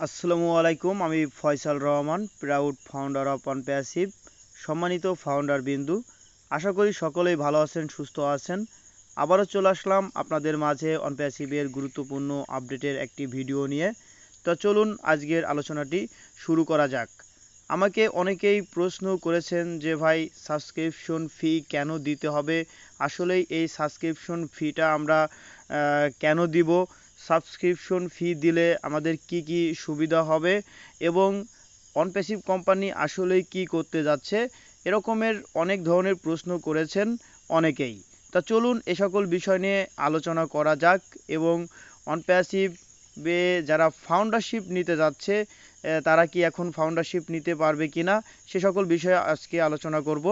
আসসালামু আলাইকুম। আমি Faisal Rahman, proud founder of ONPASSIVE. সম্মানিত ফাউন্ডার বিন্দু, আশা করি সকলেই ভালো আছেন, সুস্থ আছেন। আবারও চলে আসলাম আপনাদের মাঝে অনপ্যাসিভের গুরুত্বপূর্ণ আপডেটের একটি ভিডিও নিয়ে। তো চলুন আজকের আলোচনাটি শুরু করা যাক। আমাকে অনেকেই প্রশ্ন করেছেন যে ভাই, সাবস্ক্রিপশন ফি কেন দিতে হবে? আসলেই এই সাবস্ক্রিপশন ফিটা আমরা কেন দিব? সাবস্ক্রিপশন ফি দিলে আমাদের কি কি সুবিধা হবে এবং অনপ্যাসিভ কোম্পানি আসলেই কি করতে যাচ্ছে, এরকমের অনেক ধরনের প্রশ্ন করেছেন অনেকেই। তা চলুন এ সকল বিষয় নিয়ে আলোচনা করা যাক এবং অনপ্যাসিভে যারা ফাউন্ডারশিপ নিতে যাচ্ছে তারা কি এখন ফাউন্ডারশিপ নিতে পারবে কি না, সে সকল বিষয়ে আজকে আলোচনা করব।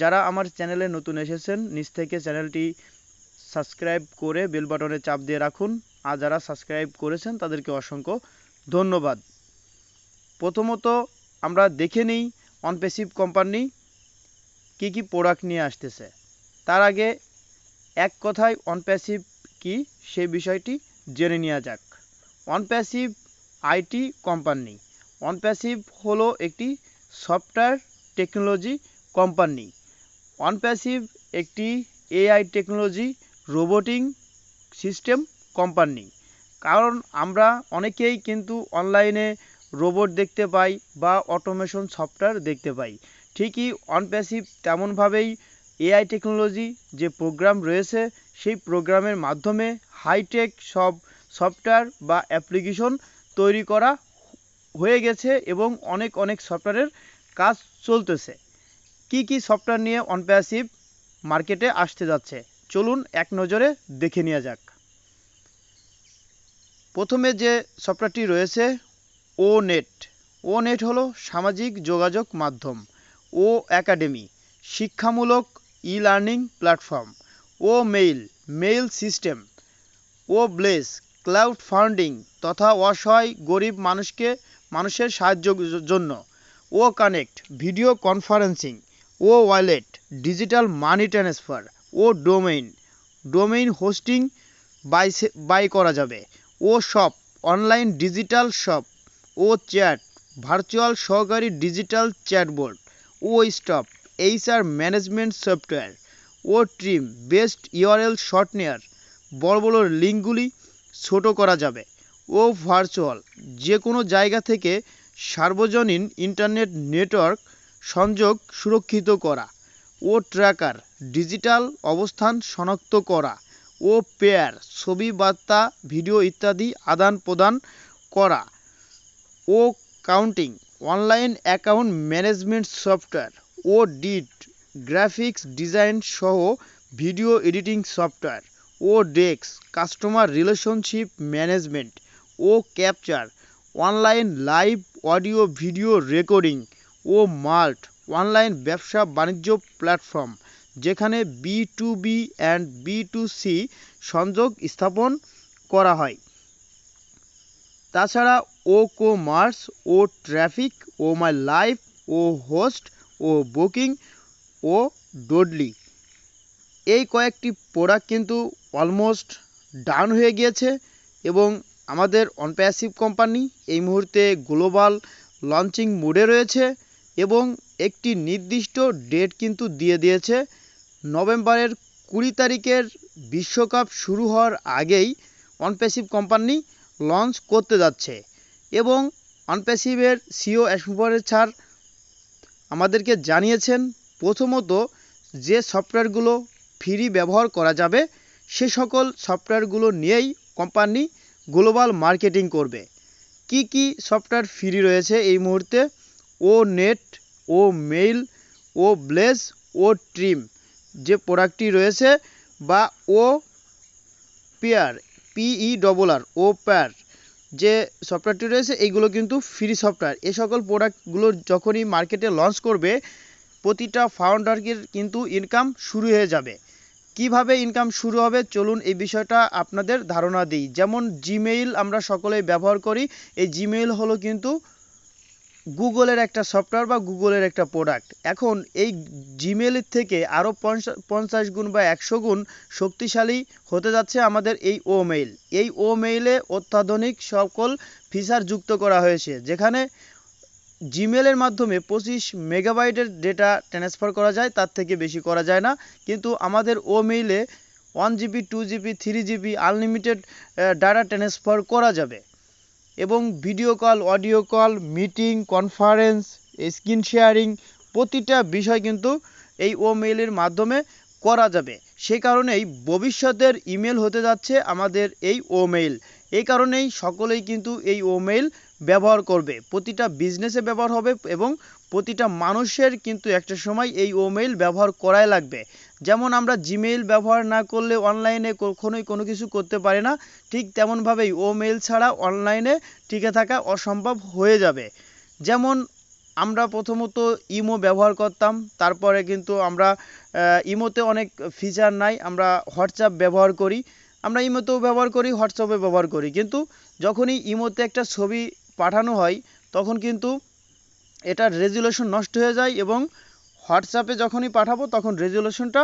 যারা আমার চ্যানেলে নতুন এসেছেন, নিচ থেকে চ্যানেলটি সাবস্ক্রাইব করে বেল বাটনে চাপ দিয়ে রাখুন। আর যারা সাবস্ক্রাইব করেছেন তাদেরকে অসংখ্য ধন্যবাদ। প্রথমত আমরা দেখে নিই অনপ্যাসিভ কোম্পানি কি কি প্রোডাক্ট নিয়ে আসতেছে। তার আগে এক কথায় অনপ্যাসিভ কি সেই বিষয়টি জেনে নেওয়া যাক। অনপ্যাসিভ আইটি কোম্পানি। অনপ্যাসিভ হলো একটি সফটওয়্যার টেকনোলজি কোম্পানি। অনপ্যাসিভ একটি AI technology robotic system company. কারণ আমরা অনেকেই কিন্তু অনলাইনে রোবট দেখতে পাই বা অটোমেশন সফটওয়্যার দেখতে পাই। ঠিকই অনপ্যাসিভ তেমনভাবেই এআই টেকনোলজি যে প্রোগ্রাম রয়েছে সেই প্রোগ্রামের মাধ্যমে হাইটেক সব সফটওয়্যার বা অ্যাপ্লিকেশন তৈরি করা হয়ে গেছে এবং অনেক অনেক সফটওয়্যারের কাজ চলতেছে। কি কি সফটওয়্যার নিয়ে অনপ্যাসিভ মার্কেটে আসতে যাচ্ছে চলুন এক নজরে দেখে নেওয়া যাক। প্রথমে যে সফটওয়্যারটি রয়েছে ও নেট। ও নেট হলো সামাজিক যোগাযোগ মাধ্যম। ও একাডেমি শিক্ষামূলক e learning platform. O mail mail system. O bless cloud funding তথা অসহায় গরিব মানুষের সাহায্যের জন্য। O connect video conferencing. O wallet digital money transfer. O domain hosting buy করা যাবে। O shop online digital shop. O chat virtual সহকারী digital chatbot. O stop HR management software. O trim best URL shortener, বড় বড় লিঙ্কগুলি ছোট করা যাবে। ও virtual যে কোনো জায়গা থেকে সার্বজনীন ইন্টারনেট নেটওয়ার্ক সংযোগ সুরক্ষিত করা। ও ট্র্যাকার ডিজিটাল অবস্থান শনাক্ত করা। ও পেয়ার ছবি বার্তা ভিডিও ইত্যাদি আদান প্রদান করা। O counting online account management software. O ডিট গ্রাফিক্স ডিজাইন সহ ভিডিও এডিটিং সফটওয়্যার। ও ডেক্স customer relationship management. O capture online live audio video recording. O mart online ব্যবসা বাণিজ্য প্ল্যাটফর্ম যেখানে B2B অ্যান্ড B2C সংযোগ স্থাপন করা হয়। তাছাড়া O commerce, O traffic, O my life, O host, O booking, O doodly. এই কয়েকটি প্রোডাক্ট কিন্তু অলমোস্ট ডাউন হয়ে গিয়েছে এবং আমাদের অনপ্যাসিভ কোম্পানি এই মুহূর্তে গ্লোবাল লঞ্চিং মোডে রয়েছে এবং একটি নির্দিষ্ট ডেট কিন্তু দিয়ে দিয়েছে। নভেম্বরের 20 তারিখের বিশ্বকাপ শুরু হওয়ার আগেই অনপ্যাসিভ কোম্পানি লঞ্চ করতে যাচ্ছে এবং অনপ্যাসিভের সিও অ্যাশম্বরের স্যার আমাদেরকে জানিয়েছেন প্রথমত যে সফটওয়্যারগুলো ফ্রি ব্যবহার করা যাবে সে সকল সফটওয়্যারগুলো নিয়েই কোম্পানি গ্লোবাল মার্কেটিং করবে। কি কি সফটওয়্যার ফ্রি রয়েছে এই মুহূর্তে? ও নেট, ও মেইল, ও ব্লেজ, ও ট্রিম যে প্রোডাক্টটি রয়েছে বা ও পেয়ার PERR ও পেয়ার যে সফটওয়্যারটি রয়েছে এইগুলো কিন্তু ফ্রি সফটওয়্যার। এই সকল প্রোডাক্টগুলো যখনই মার্কেটে লঞ্চ করবে প্রতিটা ফাউন্ডারের কিন্তু ইনকাম শুরু হয়ে যাবে। কিভাবে ইনকাম শুরু হবে চলুন এই বিষয়টা আপনাদের ধারণা দিই। যেমন জিমেইল আমরা সকলেই ব্যবহার করি, এই জিমেইল হলো কিন্তু গুগলের একটা সফটওয়্যার বা গুগলের একটা প্রোডাক্ট। এখন এই জিমেইলের থেকে আরও 50 গুণ বা 100 গুণ শক্তিশালী হতে যাচ্ছে আমাদের এই ও মেইল। এই ও মেইলে অত্যাধুনিক সকল ফিচার যুক্ত করা হয়েছে, যেখানে জিমেলের মাধ্যমে 25 মেগাবাইটের ডেটা ট্রান্সফার করা যায়, তার থেকে বেশি করা যায় না। কিন্তু আমাদের ও মেইলে 1 GB 2 GB 3 GB unlimited data transfer করা যাবে এবং video call, audio call, meeting, conference, screen sharing প্রতিটা বিষয় কিন্তু এই ও মেইলের মাধ্যমে করা যাবে। সেই কারণেই ভবিষ্যতের ইমেল হতে যাচ্ছে আমাদের এই ও মেইল। এই কারণেই সকলেই কিন্তু এই ও মেইল ব্যবহার করবে, প্রতিটা বিজনেসে ব্যবহার হবে এবং প্রতিটা মানুষের কিন্তু একটা সময় এই ও মেইল ব্যবহার করাই লাগবে। যেমন আমরা জিমেইল ব্যবহার না করলে অনলাইনে কখনোই কোনো কিছু করতে পারি না, ঠিক তেমনভাবেই ও মেইল ছাড়া অনলাইনে টিকে থাকা অসম্ভব হয়ে যাবে। যেমন আমরা প্রথমত ইমো ব্যবহার করতাম, তারপরে কিন্তু আমরা ইমোতে অনেক ফিচার নাই, আমরা হোয়াটসঅ্যাপ ব্যবহার করি, আমরা ইমোতেও ব্যবহার করি, হোয়াটসঅ্যাপে ব্যবহার করি। কিন্তু যখনই ইমোতে একটা ছবি পাঠানো হয় তখন কিন্তু এটার রেজুলেশন নষ্ট হয়ে যায় এবং হোয়াটসঅ্যাপে যখনই পাঠাবো তখন রেজুলেশনটা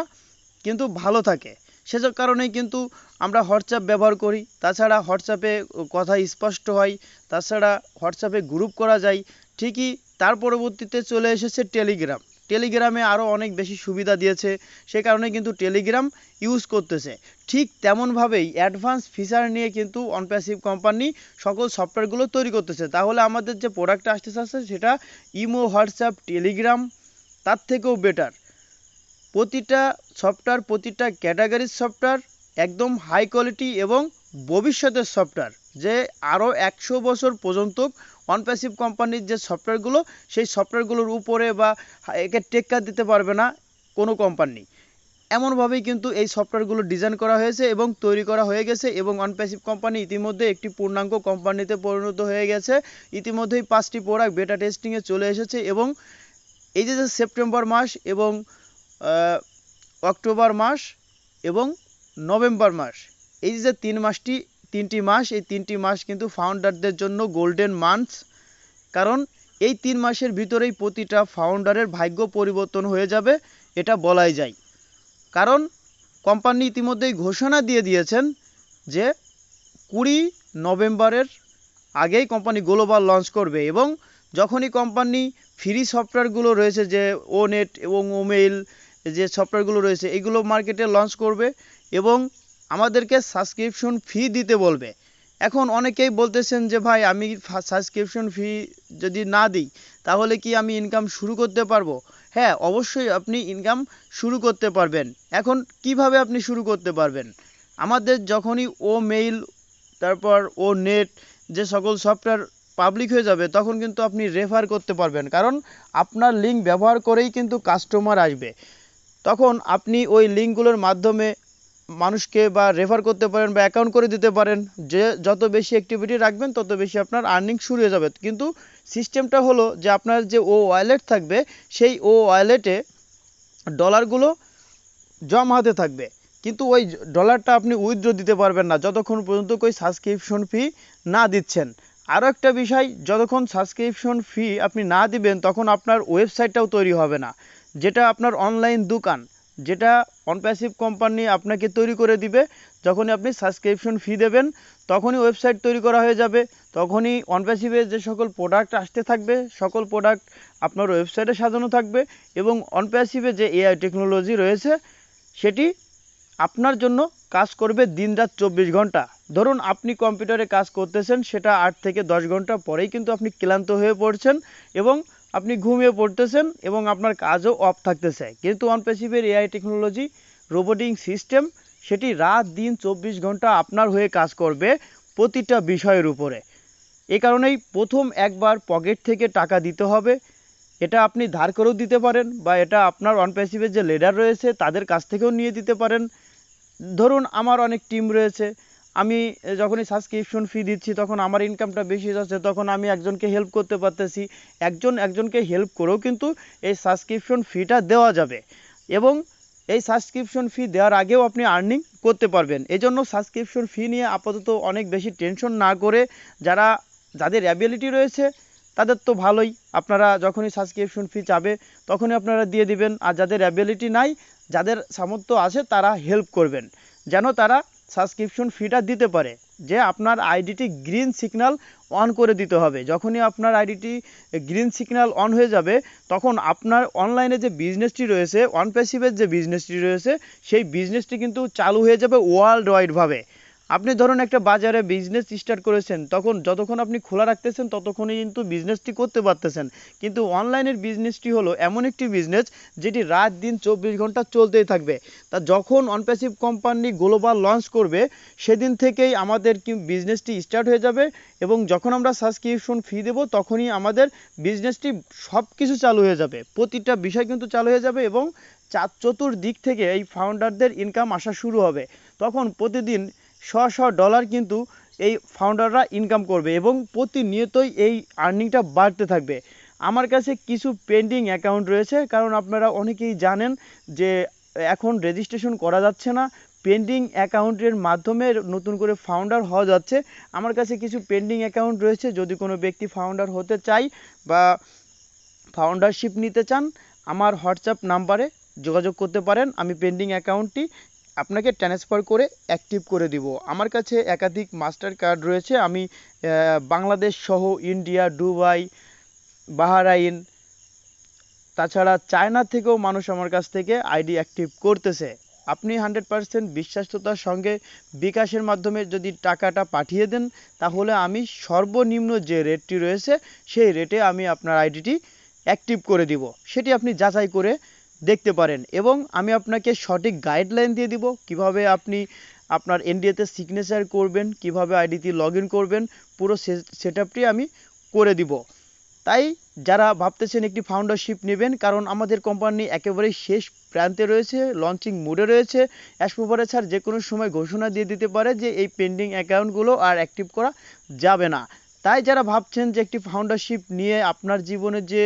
কিন্তু ভালো থাকে। সে কারণেই কিন্তু আমরা হোয়াটসঅ্যাপ ব্যবহার করি। তাছাড়া হোয়াটসঅ্যাপে কথা স্পষ্ট হয়, তাছাড়া হোয়াটসঅ্যাপে গ্রুপ করা যায়। ঠিকই তার পরবর্তীতে চলে এসেছে টেলিগ্রাম। টেলিগ্রামে আরও অনেক বেশি সুবিধা দিয়েছে, সে কারণে কিন্তু টেলিগ্রাম ইউজ করতেছে। ঠিক তেমনভাবেই অ্যাডভান্স ফিচার নিয়ে কিন্তু অনপ্যাসিভ কোম্পানি সকল সফটওয়্যারগুলো তৈরি করতেছে। তাহলে আমাদের যে প্রোডাক্টটা আসতে চাচ্ছে সেটা ইমো, হোয়াটসঅ্যাপ, টেলিগ্রাম তার থেকেও বেটার। প্রতিটা সফটওয়্যার, প্রতিটা ক্যাটাগরির সফটওয়্যার একদম হাই কোয়ালিটি এবং ভবিষ্যতের সফটওয়্যার, যে আরও 100 বছর পর্যন্ত অনপ্যাসিভ কোম্পানির যে সফটওয়্যারগুলো, সেই সফটওয়্যারগুলোর উপরে বা একে টেক্কা দিতে পারবে না কোনো কোম্পানি। এমনভাবেই কিন্তু এই সফটওয়্যারগুলো ডিজাইন করা হয়েছে এবং তৈরি করা হয়ে গেছে এবং অনপ্যাসিভ কোম্পানি ইতিমধ্যে একটি পূর্ণাঙ্গ কোম্পানিতে পরিণত হয়ে গেছে। ইতিমধ্যেই 5টি প্রোডাক্ট বেটা টেস্টিংয়ে চলে এসেছে এবং এই যে সেপ্টেম্বর মাস এবং অক্টোবর মাস এবং নভেম্বর মাস, এই যে তিনটি মাস, এই 3টি মাস কিন্তু ফাউন্ডারদের জন্য গোল্ডেন মান্থস। কারণ এই 3 মাসের ভিতরেই প্রতিটা ফাউন্ডারের ভাগ্য পরিবর্তন হয়ে যাবে, এটা বলাই যায়। কারণ কোম্পানি ইতিমধ্যেই ঘোষণা দিয়ে দিয়েছেন যে 20 নভেম্বরের আগেই কোম্পানি গ্লোবাল লঞ্চ করবে এবং যখনই কোম্পানি ফ্রি সফটওয়্যারগুলো রয়েছে, যে ও নেট এবং ও মেইল যে সফটওয়্যারগুলো রয়েছে, এগুলো মার্কেটে লঞ্চ করবে এবং আমাদেরকে সাবস্ক্রিপশন ফি দিতে বলবে। এখন অনেকেই বলতেছেন যে ভাই, আমি সাবস্ক্রিপশন ফি যদি না দিই তাহলে কি আমি ইনকাম শুরু করতে পারবো? হ্যাঁ, অবশ্যই আপনি ইনকাম শুরু করতে পারবেন। এখন কিভাবে আপনি শুরু করতে পারবেন? আমাদের যখনই ও মেইল, তারপর ও নেট যে সকল সফটওয়্যার পাবলিক হয়ে যাবে তখন কিন্তু আপনি রেফার করতে পারবেন, কারণ আপনার লিঙ্ক ব্যবহার করেই কিন্তু কাস্টমার আসবে। তখন আপনি ওই লিঙ্কগুলোর মাধ্যমে মানুষকে বা রেফার করতে পারেন বা অ্যাকাউন্ট করে দিতে পারেন। যে যত বেশি অ্যাক্টিভিটি রাখবেন তত বেশি আপনার আর্নিং শুরু হয়ে যাবে। কিন্তু সিস্টেমটা হলো যে আপনার যে ও ওয়ালেট থাকবে, সেই ও ওয়ালেটে ডলারগুলো জমাতে থাকবে, কিন্তু ওই ডলারটা আপনি উইথড্র দিতে পারবেন না যতক্ষণ পর্যন্ত ওই সাবস্ক্রিপশন ফি না দিচ্ছেন। আরও একটা বিষয়, যতক্ষণ সাবস্ক্রিপশন ফি আপনি না দিবেন তখন আপনার ওয়েবসাইটটাও তৈরি হবে না, যেটা আপনার অনলাইন দোকান, যেটা অনপ্যাসিভ কোম্পানি আপনাকে তৈরি করে দিবে। যখনই আপনি সাবস্ক্রিপশন ফি দেবেন তখনই ওয়েবসাইট তৈরি করা হয়ে যাবে, তখনই অনপ্যাসিভের যে সকল প্রোডাক্ট আসতে থাকবে সকল প্রোডাক্ট আপনার ওয়েবসাইটে সাজানো থাকবে এবং অনপ্যাসিভে যে এআই টেকনোলজি রয়েছে সেটি আপনার জন্য কাজ করবে দিনরাত 24 ঘন্টা। ধরুন আপনি কম্পিউটারে কাজ করতেছেন, সেটা 8 থেকে 10 ঘন্টা পরেই কিন্তু আপনি ক্লান্ত হয়ে পড়ছেন এবং আপনি ঘুমিয়ে পড়তেছেন এবং আপনার কাজও অফ থাকতেছে। কিন্তু অনপ্যাসিভের এআই টেকনোলজি রোবোটিক সিস্টেম সেটি রাত দিন 24 ঘন্টা আপনার হয়ে কাজ করবে প্রতিটা বিষয়ের উপরে। এই কারণেই প্রথম একবার পকেট থেকে টাকা দিতে হবে। এটা আপনি ধার করেও দিতে পারেন বা এটা আপনার অনপ্যাসিভের যে লিডার রয়েছে তাদের কাছ থেকেও নিয়ে দিতে পারেন। ধরুন আমার অনেক টিম রয়েছে, আমি যখনই সাবস্ক্রিপশন ফি দিচ্ছি তখন আমার ইনকামটা বেশি যাচ্ছে, তখন আমি একজনকে হেল্প করতে পারতেছি। একজনকে হেল্প করেও কিন্তু এই সাবস্ক্রিপশন ফিটা দেওয়া যাবে এবং এই সাবস্ক্রিপশন ফি দেওয়ার আগেও আপনি আর্নিং করতে পারবেন। এই জন্য সাবস্ক্রিপশন ফি নিয়ে আপাতত অনেক বেশি টেনশন না করে যাদের অ্যাবিলিটি রয়েছে তাদের তো ভালোই, আপনারা যখনই সাবস্ক্রিপশন ফি চাবে তখনই আপনারা দিয়ে দিবেন। আর যাদের অ্যাবিলিটি নাই, যাদের সামর্থ্য আছে, তারা হেল্প করবেন যেন তারা সাবস্ক্রিপশন ফিটা দিতে পারে। যে আপনার আইডিটি গ্রিন সিগন্যাল অন করে দিতে হবে। যখনই আপনার আইডিটি গ্রিন সিগন্যাল অন হয়ে যাবে তখন আপনার অনলাইনে যে বিজনেসটি রয়েছে, অনপ্যাসিভের যে বিজনেসটি রয়েছে, সেই বিজনেসটি কিন্তু চালু হয়ে যাবে ওয়ার্ল্ড ওয়াইডভাবে। আপনি ধরুন একটা বাজারে বিজনেস স্টার্ট করেছেন, তখন যতক্ষণ আপনি খোলা রাখতেছেন ততক্ষণই কিন্তু বিজনেসটি করতে পারতেছেন। কিন্তু অনলাইনের বিজনেসটি হলো এমন একটি বিজনেস যেটি রাত দিন 24 ঘন্টা চলতেই থাকবে। তা যখন অনপ্যাসিভ কোম্পানি গ্লোবাল লঞ্চ করবে সেদিন থেকেই আমাদের কি বিজনেসটি স্টার্ট হয়ে যাবে, এবং যখন আমরা সাবস্ক্রিপশন ফি দেবো তখনই আমাদের বিজনেসটি সব কিছু চালু হয়ে যাবে। প্রতিটা বিষয় কিন্তু চালু হয়ে যাবে এবং চতুর্দিক থেকে এই ফাউন্ডারদের ইনকাম আসা শুরু হবে। তখন প্রতিদিন $100 কিন্তু এই ফাউন্ডাররা ইনকাম করবে এবং প্রতিনিয়তই এই আর্নিংটা বাড়তে থাকবে। আমার কাছে কিছু পেন্ডিং অ্যাকাউন্ট রয়েছে, কারণ আপনারা অনেকেই জানেন যে এখন রেজিস্ট্রেশন করা যাচ্ছে না, পেন্ডিং অ্যাকাউন্টের মাধ্যমে নতুন করে ফাউন্ডার হওয়া যাচ্ছে। আমার কাছে কিছু পেন্ডিং অ্যাকাউন্ট রয়েছে, যদি কোনো ব্যক্তি ফাউন্ডার হতে চায় বা ফাউন্ডারশিপ নিতে চান আমার হোয়াটসঅ্যাপ নাম্বারে যোগাযোগ করতে পারেন। আমি পেন্ডিং অ্যাকাউন্টটি আপনাকে ট্রান্সফার করে অ্যাক্টিভ করে দিব। আমার কাছে একাধিক মাস্টার কার্ড রয়েছে, আমি বাংলাদেশ সহ ইন্ডিয়া, দুবাই, বাহরাইন, তাছাড়া চায়না থেকেও মানুষ আমার কাছ থেকে আইডি অ্যাক্টিভ করতেছে। আপনি 100% বিশ্বাসতার সঙ্গে বিকাশের মাধ্যমে যদি টাকাটা পাঠিয়ে দেন তাহলে আমি সর্বনিম্ন যে রেটটি রয়েছে সেই রেটে আমি আপনার আইডিটি অ্যাক্টিভ করে দিব। সেটি আপনি যাচাই করে দেখতে পারেন এবং আমি আপনাকে সঠিক গাইডলাইন দিয়ে দিব কিভাবে আপনি আপনার এনডিএতে সিগনেচার করবেন, কিভাবে আইডিটি লগ ইন করবেন, পুরো সেটআপটি আমি করে দিব। তাই যারা ভাবতেছেন একটি ফাউন্ডারশিপ নেবেন, কারণ আমাদের কোম্পানি একেবারেই শেষ প্রান্তে রয়েছে, লঞ্চিং মোডে রয়েছে, অ্যাসপোভারে স্যার যে কোনো সময় ঘোষণা দিয়ে দিতে পারে যে এই পেন্ডিং অ্যাকাউন্টগুলো আর অ্যাক্টিভ করা যাবে না। তাই যারা ভাবছেন যে একটি ফাউন্ডারশিপ নিয়ে আপনার জীবনে যে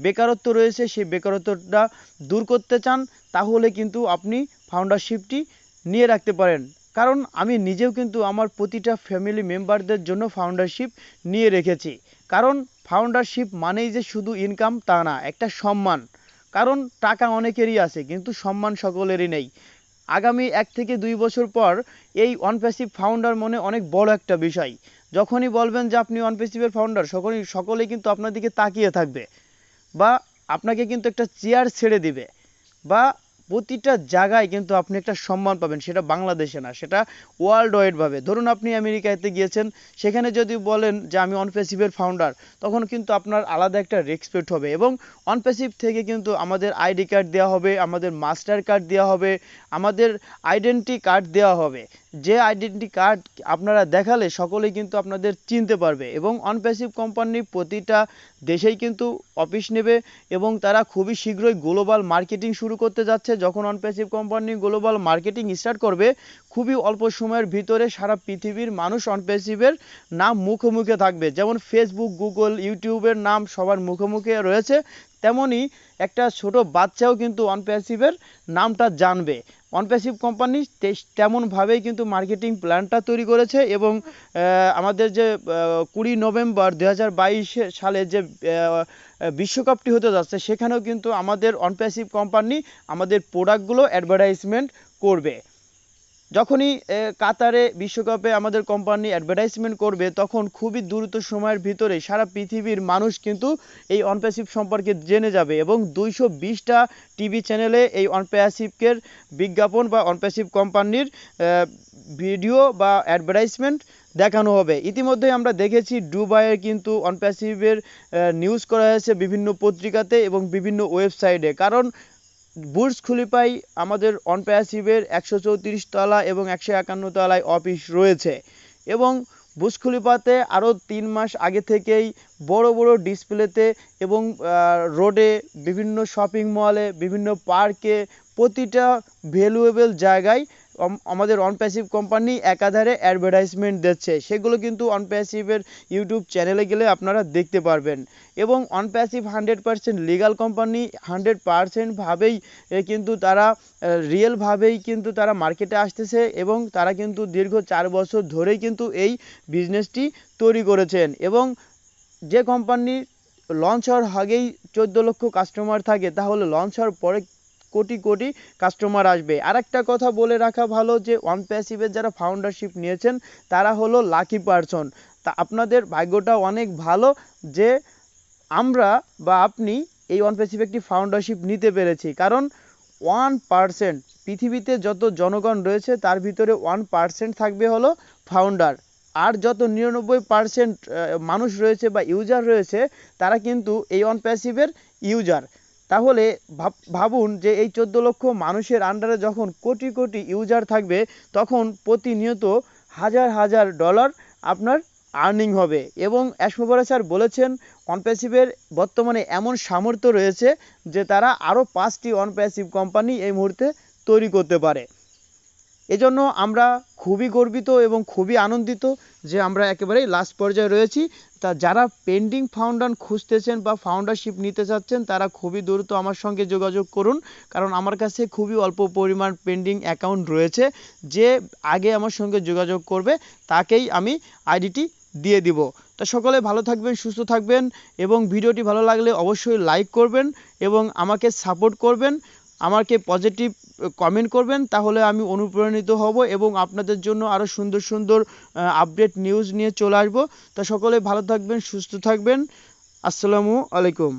বেকারত্ব রয়েছে সেই বেকারত্বটা দূর করতে চান, তাহলে কিন্তু আপনি ফাউন্ডারশিপটি নিয়ে রাখতে পারেন। কারণ আমি নিজেও কিন্তু আমার প্রতিটা ফ্যামিলি মেম্বারদের জন্য ফাউন্ডারশিপ নিয়ে রেখেছি। কারণ ফাউন্ডারশিপ মানেই যে শুধু ইনকাম তা না, একটা সম্মান। কারণ টাকা অনেকেরই আছে কিন্তু সম্মান সকলেরই নেই। আগামী 1 থেকে 2 বছর পর এই অনপ্যাসিভ ফাউন্ডার মনে অনেক বড় একটা বিষয়। যখনই বলবেন যে আপনি অনপ্যাসিভের ফাউন্ডার, সকলেই কিন্তু আপনার দিকে তাকিয়ে থাকবে বা আপনাকে কিন্তু একটা চেয়ার ছেড়ে দিবে, বা প্রতিটা জায়গায় কিন্তু আপনি একটা সম্মান পাবেন। সেটা বাংলাদেশে না, সেটা ওয়ার্ল্ড ওয়াইডভাবে। ধরুন আপনি আমেরিকাতে গিয়েছেন, সেখানে যদি বলেন যে আমি অনপ্যাসিভের ফাউন্ডার, তখন কিন্তু আপনার আলাদা একটা রেসপেক্ট হবে। এবং অনপ্যাসিভ থেকে কিন্তু আমাদের আইডি কার্ড দেওয়া হবে, আমাদের মাস্টার কার্ড দেওয়া হবে, আমাদের আইডেন্টি কার্ড দেওয়া হবে। যে আইডেন্টি কার্ড আপনারা দেখালে সকলেই কিন্তু আপনাদের চিনতে পারবে। এবং অনপ্যাসিভ কোম্পানি প্রতিটা দেশেই কিন্তু অফিস নেবে এবং তারা খুবই শীঘ্রই গ্লোবাল মার্কেটিং শুরু করতে যাচ্ছে। যখন অনপ্যাসিভ কোম্পানি গ্লোবাল মার্কেটিং স্টার্ট করবে, খুবই অল্প সময়ের ভিতরে সারা পৃথিবীর মানুষ অনপ্যাসিভের নাম মুখে মুখে থাকবে। যেমন ফেসবুক, গুগল, ইউটিউবের নাম সবার মুখে মুখে রয়েছে, তেমনই একটা ছোট বাচ্চাও কিন্তু অনপ্যাসিভের নামটা জানবে। অনপ্যাসিভ কোম্পানি তেমনভাবেই কিন্তু মার্কেটিং প্ল্যানটা তৈরি করেছে। এবং আমাদের যে 20 নভেম্বর 2022 সালে যে বিশ্বকাপটি হতে যাচ্ছে, সেখানেও কিন্তু আমাদের অনপ্যাসিভ কোম্পানি আমাদের প্রোডাক্টগুলো অ্যাডভার্টাইজমেন্ট করবে। যখনই কাতারে বিশ্বকাপে আমাদের কোম্পানি অ্যাডভার্টাইজমেন্ট করবে, তখন খুবই দ্রুত সময়ের ভিতরে সারা পৃথিবীর মানুষ কিন্তু এই অনপ্যাসিভ সম্পর্কে জেনে যাবে এবং 220টা টিভি চ্যানেলে এই অনপ্যাসিভের বিজ্ঞাপন বা অনপ্যাসিভ কোম্পানির ভিডিও বা অ্যাডভার্টাইজমেন্ট দেখানো হবে। ইতিমধ্যেই আমরা দেখেছি দুবাইয়ের কিন্তু অনপ্যাসিভের নিউজ করা হয়েছে বিভিন্ন পত্রিকাতে এবং বিভিন্ন ওয়েবসাইটে। কারণ বুর্জ খলিফায় আমাদের অনপ্যাসিভের 134 তলা এবং 151 তলায় অফিস রয়েছে। এবং বুর্জ খলিফাতে আরও 3 মাস আগে থেকেই বড় বড় ডিসপ্লেতে এবং রোডে, বিভিন্ন শপিং মলে, বিভিন্ন পার্কে, প্রতিটা ভ্যালুয়েবল জায়গায় আমাদের অনপ্যাসিভ কোম্পানি একাধারে অ্যাডভার্টাইজমেন্ট দিচ্ছে। সেগুলো কিন্তু অনপ্যাসিভের ইউটিউব চ্যানেলে গেলে আপনারা দেখতে পারবেন। এবং অনপ্যাসিভ 100% লিগাল কোম্পানি, 100% ভাবেই কিন্তু তারা রিয়েলভাবেই কিন্তু তারা মার্কেটে আসতেছে এবং তারা কিন্তু দীর্ঘ 4 বছর ধরেই কিন্তু এই বিজনেসটি তৈরি করেছেন। এবং যে কোম্পানির লঞ্চ হওয়ার আগেই 14 লক্ষ কাস্টমার থাকে, তাহলে লঞ্চ হওয়ার পরে কোটি কোটি কাস্টমার আসবে। আর একটা কথা বলে রাখা ভালো যে অনপ্যাসিভের যারা ফাউন্ডারশিপ নিয়েছেন তারা হলো লাকি পারসন। তা আপনাদের ভাগ্যটা অনেক ভালো যে আমরা বা আপনি এই অনপ্যাসিভ একটি ফাউন্ডারশিপ নিতে পেরেছি। কারণ 1% পৃথিবীতে যত জনগণ রয়েছে তার ভিতরে 1% থাকবে হলো ফাউন্ডার, আর যত 99% মানুষ রয়েছে বা ইউজার রয়েছে তারা কিন্তু এই অনপ্যাসিভের ইউজার। তাহলে ভাবুন যে এই 14 লক্ষ মানুষের আন্ডারে যখন কোটি কোটি ইউজার থাকবে, তখন প্রতিনিয়ত হাজার হাজার ডলার আপনার আর্নিং হবে। এবং অ্যাশমোবরা স্যার বলেছেন অনপ্যাসিভের বর্তমানে এমন সামর্থ্য রয়েছে যে তারা আরও 5টি অনপ্যাসিভ কোম্পানি এই মুহূর্তে তৈরি করতে পারে। এজন্য আমরা খুবই গর্বিত এবং খুবই আনন্দিত যে আমরা একেবারেই লাস্ট পর্যায়ে রয়েছি। তা যারা পেন্ডিং ফাউন্ডার খুঁজতেছেন বা ফাউন্ডারশিপ নিতে চাচ্ছেন তারা খুবই দ্রুত আমার সঙ্গে যোগাযোগ করুন, কারণ আমার কাছে খুবই অল্প পরিমাণ পেন্ডিং অ্যাকাউন্ট রয়েছে। যে আগে আমার সঙ্গে যোগাযোগ করবে তাকেই আমি আইডিটি দিয়ে দিব। তা সকলে ভালো থাকবেন, সুস্থ থাকবেন, এবং ভিডিওটি ভালো লাগলে অবশ্যই লাইক করবেন এবং আমাকে সাপোর্ট করবেন, আমাকে পজিটিভ কমেন্ট করবেন, তাহলে আমি অনুপ্রাণিত হব এবং আপনাদের জন্য আরও সুন্দর সুন্দর আপডেট নিউজ নিয়ে চলে আসবো। তা সকলে ভালো থাকবেন, সুস্থ থাকবেন। আসসালামু আলাইকুম।